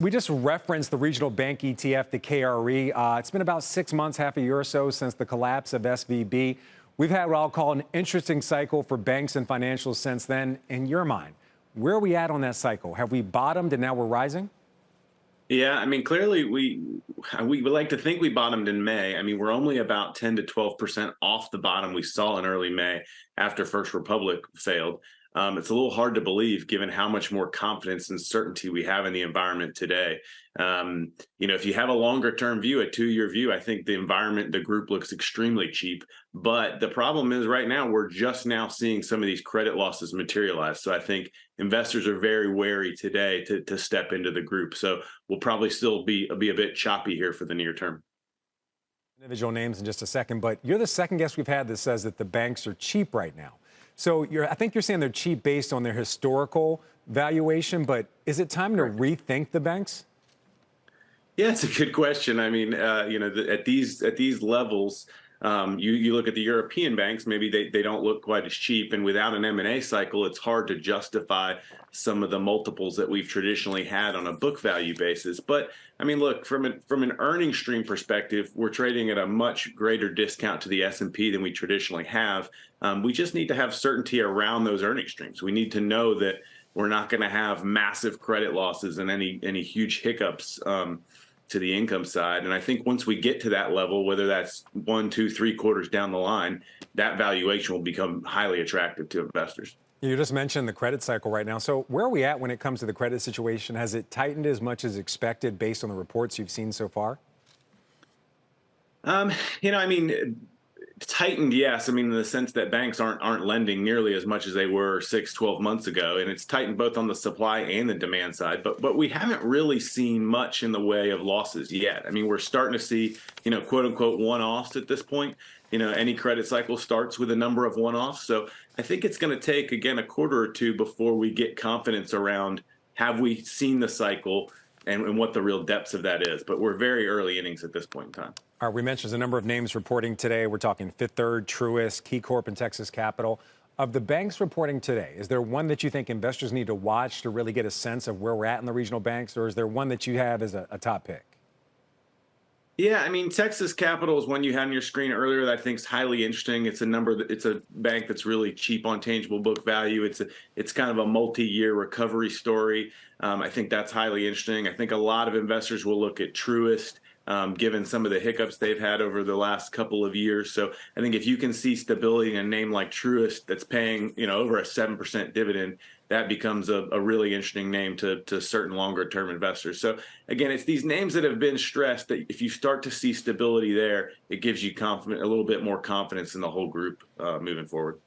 We just referenced the regional bank ETF, the KRE. It's been about 6 months, half a year or so since the collapse of SVB. We've had what I'll call an interesting cycle for banks and financials since then. In your mind, where are we at on that cycle? Have we bottomed and now we're rising? Yeah, I mean, clearly we would like to think we bottomed in May. I mean, we're only about 10 to 12% off the bottom we saw in early May after First Republic failed. It's a little hard to believe given how much more confidence and certainty we have in the environment today. If you have a longer term view, a 2-year view, I think the environment, the group looks extremely cheap. But the problem is right now, we're just now seeing some of these credit losses materialize. So I think investors are very wary today to step into the group. So we'll probably still be a bit choppy here for the near term. Individual names in just a second, but you're the second guest we've had that says that the banks are cheap right now. So I think you're saying they're cheap based on their historical valuation, but is it time to rethink the banks? Yeah, it's a good question. I mean, at these levels, you look at the European banks, maybe they don't look quite as cheap. And without an M&A cycle, it's hard to justify some of the multiples that we've traditionally had on a book value basis. But I mean, look, from an earning stream perspective, we're trading at a much greater discount to the S&P than we traditionally have. We just need to have certainty around those earning streams. We need to know that we're not going to have massive credit losses and any huge hiccups to the income side. And I think once we get to that level, whether that's 1, 2, 3 quarters down the line, that valuation will become highly attractive to investors. You just mentioned the credit cycle right now. So where are we at when it comes to the credit situation? Has it tightened as much as expected based on the reports you've seen so far? I mean, tightened, yes. I mean, in the sense that banks aren't lending nearly as much as they were 6, 12 months ago. And it's tightened both on the supply and the demand side. But we haven't really seen much in the way of losses yet. I mean, we're starting to see, quote unquote, one-offs at this point. Any credit cycle starts with a number of one-offs. So I think it's going to take, again, a quarter or two before we get confidence around have we seen the cycle and what the real depths of that is. But we're very early innings at this point in time. All right, we mentioned a number of names reporting today. We're talking Fifth Third, Truist, KeyCorp, and Texas Capital. Of the banks reporting today, is there one that you think investors need to watch to really get a sense of where we're at in the regional banks, or is there one that you have as a top pick? Yeah, I mean, Texas Capital is one you had on your screen earlier that I think is highly interesting. It's a bank that's really cheap on tangible book value. It's kind of a multi-year recovery story. I think that's highly interesting. I think a lot of investors will look at Truist, given some of the hiccups they've had over the last couple of years. So I think if you can see stability in a name like Truist that's paying, over a 7% dividend, that becomes a really interesting name to certain longer term investors. So again, it's these names that have been stressed that if you start to see stability there, it gives you a little bit more confidence in the whole group moving forward.